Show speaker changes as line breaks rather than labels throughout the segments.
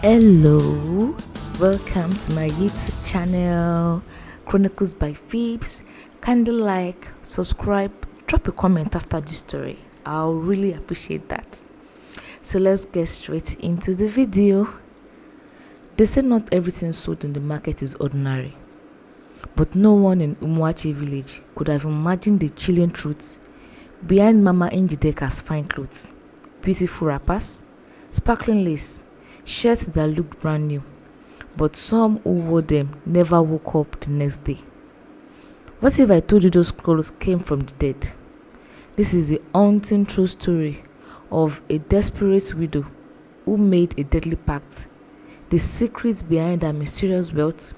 Hello, welcome to my YouTube channel, Chronicles by Phoebes. Kindly like, subscribe, drop a comment after this story. I'll really appreciate that. So let's get straight into the video. They say not everything sold in the market is ordinary, but no one in Umwachi village could have imagined the chilling truth behind Mama Njideka's fine clothes, beautiful wrappers, sparkling lace, shirts that looked brand new, but some who wore them never woke up the next day. What if I told you those clothes came from the dead? This is the haunting true story of a desperate widow who made a deadly pact, the secrets behind her mysterious wealth,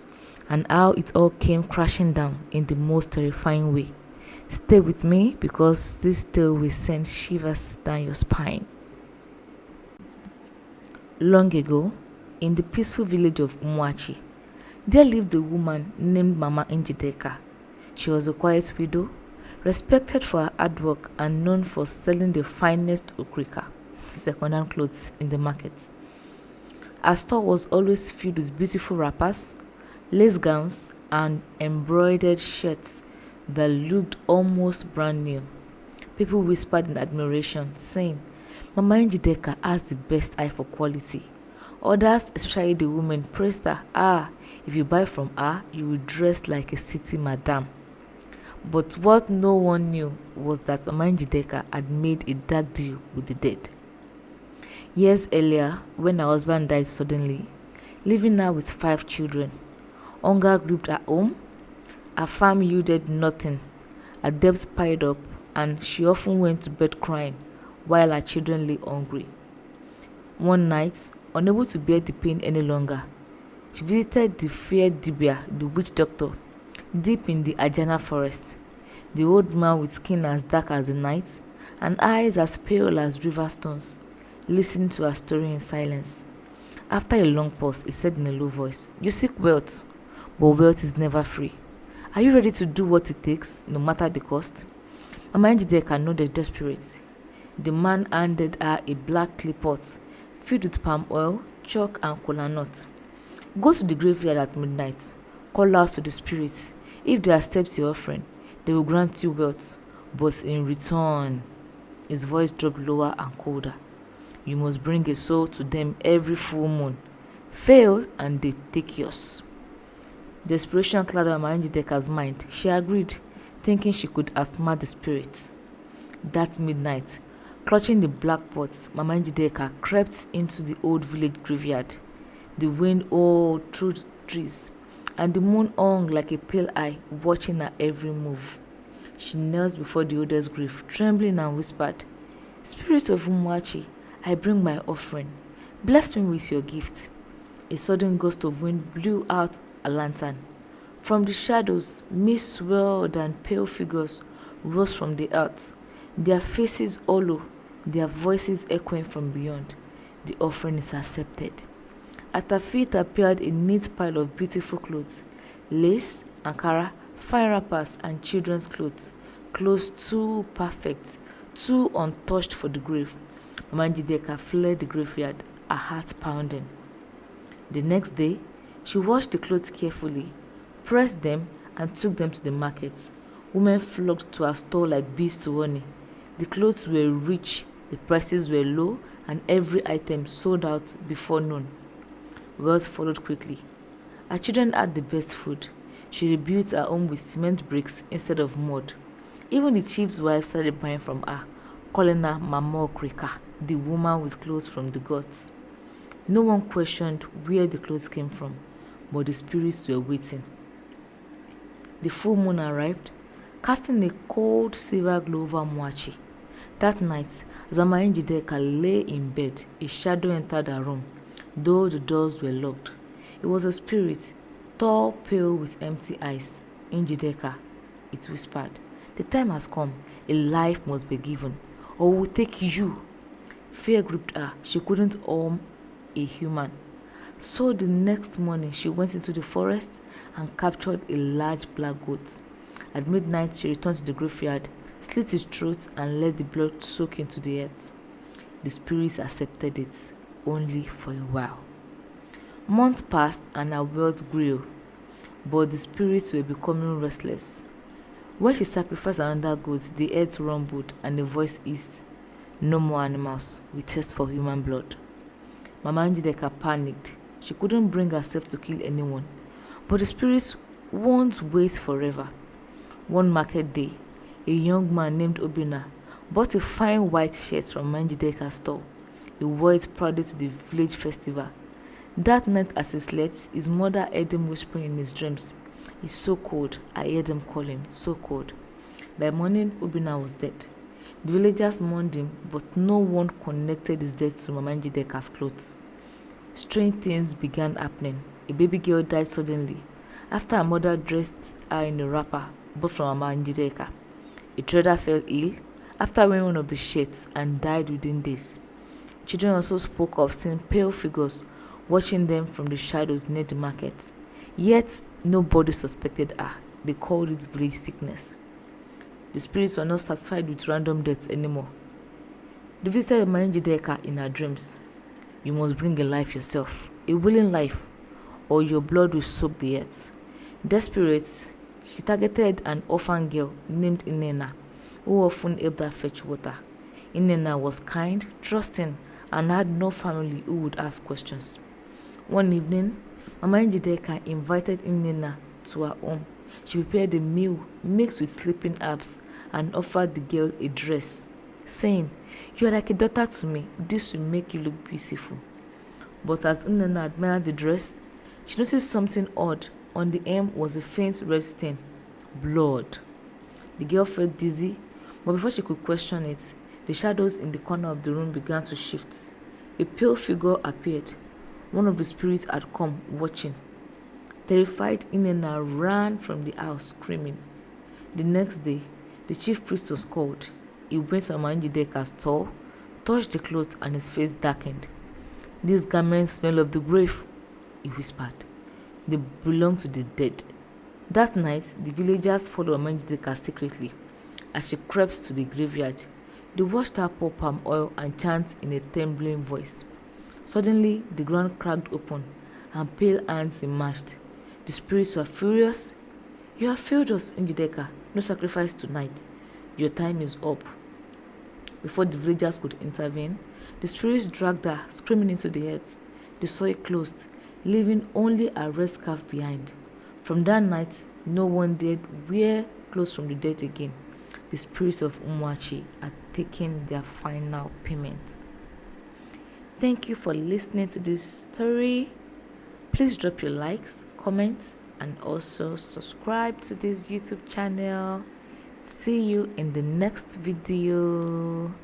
and how it all came crashing down in the most terrifying way. Stay with me because this tale will send shivers down your spine. Long ago, in the peaceful village of Umwachi, there lived a woman named Mama Njideka. She was a quiet widow, respected for her hard work and known for selling the finest Okrika, second-hand clothes in the market. Her store was always filled with beautiful wrappers, lace gowns, and embroidered shirts that looked almost brand new. People whispered in admiration, saying, Mama Njideka has the best eye for quality. Others, especially the women, praised her. If you buy from her, you will dress like a city madam. But what no one knew was that Mama Njideka had made a dark deal with the dead. Years earlier, when her husband died suddenly, leaving her with 5 children, hunger gripped her home, her farm yielded nothing, her debts piled up, and she often went to bed crying while her children lay hungry. One night, unable to bear the pain any longer, she visited the feared Dibia, the witch doctor, deep in the Ajana forest. The old man with skin as dark as the night and eyes as pale as river stones, listened to her story in silence. After a long pause, he said in a low voice, You seek wealth, but wealth is never free. Are you ready to do what it takes, no matter the cost? Mama Njideka nodded desperate. The man handed her a black clay pot filled with palm oil, chalk, and kola nut. Go to the graveyard at midnight. Call out to the spirits. If they accept your offering, they will grant you wealth. But in return, his voice dropped lower and colder. You must bring a soul to them every full moon. Fail, and they take yours. Desperation clouded Mama Njideka's mind. She agreed, thinking she could outsmart the spirits. That midnight, clutching the black pot, Mama Njideka crept into the old village graveyard. The wind howled through the trees, and the moon hung like a pale eye, watching her every move. She knelt before the oldest grave, trembling, and whispered, Spirit of Umwachi, I bring my offering. Bless me with your gift. A sudden gust of wind blew out a lantern. From the shadows, mist swirled and pale figures rose from the earth, their faces hollow, their voices echoing from beyond. The offering is accepted. At her feet appeared a neat pile of beautiful clothes, lace, ankara, fine wrappers, and children's clothes, clothes too perfect, too untouched for the grave. Mama Njideka fled the graveyard, her heart pounding. The next day, she washed the clothes carefully, pressed them, and took them to the market. Women flocked to her store like bees to honey. The clothes were rich, the prices were low, and every item sold out before noon. Wealth followed quickly. Her children had the best food. She rebuilt her home with cement bricks instead of mud. Even the chief's wife started buying from her, calling her Mama Okrika, the woman with clothes from the gods. No one questioned where the clothes came from, but the spirits were waiting. The full moon arrived, casting a cold silver glow over Umwachi. That night, as Mama Njideka lay in bed, a shadow entered her room, though the doors were locked. It was a spirit, tall, pale, with empty eyes. Njideka, it whispered, the time has come, a life must be given, or we will take you. Fear gripped her. She couldn't harm a human. So the next morning, she went into the forest and captured a large black goat. At midnight, she returned to the graveyard, slit its throat, and let the blood soak into the earth. The spirits accepted it, only for a while. Months passed and her wealth grew, but the spirits were becoming restless. When she sacrificed another goat, the earth rumbled and a voice hissed, "No more animals, we thirst for human blood." Mama Njideka panicked. She couldn't bring herself to kill anyone, but the spirits won't wait forever. One market day, a young man named Obina bought a fine white shirt from Njideka's store. He wore it proudly to the village festival. That night as he slept, his mother heard him whispering in his dreams, "It's so cold, I heard him calling, so cold." By morning, Obina was dead. The villagers mourned him, but no one connected his death to Mama Njideka's clothes. Strange things began happening. A baby girl died suddenly after her mother dressed her in a wrapper bought from Mama Njideka. A trader fell ill after wearing one of the shirts and died within days. Children also spoke of seeing pale figures watching them from the shadows near the market. Yet nobody suspected her. They called it village sickness. The spirits were not satisfied with random deaths anymore. They visited Mama Njideka in her dreams. "You must bring a life yourself, a willing life, or your blood will soak the earth." Desperate, she targeted an orphan girl named Inena, who often helped her fetch water. Inena was kind, trusting, and had no family who would ask questions. One evening, Mama Njideka invited Inena to her home. She prepared a meal mixed with sleeping herbs and offered the girl a dress, saying, "You are like a daughter to me. This will make you look beautiful." But as Inena admired the dress, she noticed something odd. On the hem was a faint red stain, blood. The girl felt dizzy, but before she could question it, the shadows in the corner of the room began to shift. A pale figure appeared. One of the spirits had come, watching. Terrified, Inena ran from the house, screaming. The next day, the chief priest was called. He went to Mama Njideka's store, touched the clothes, and his face darkened. "These garments smell of the grave," he whispered. "They belong to the dead." That night, the villagers followed Mama Njideka secretly. As she crept to the graveyard, they watched her pour palm oil and chant in a trembling voice. Suddenly, the ground cracked open, and pale hands emerged. The spirits were furious. "You have failed us, Njideka. No sacrifice tonight. Your time is up." Before the villagers could intervene, the spirits dragged her, screaming, into the earth. The soil closed, leaving only a red scarf behind. From that night, no one dared wear clothes from the dead again. The spirits of Umwachi had taken their final payment. Thank you for listening to this story. Please drop your likes, comments, and also subscribe to this YouTube channel. See you in the next video.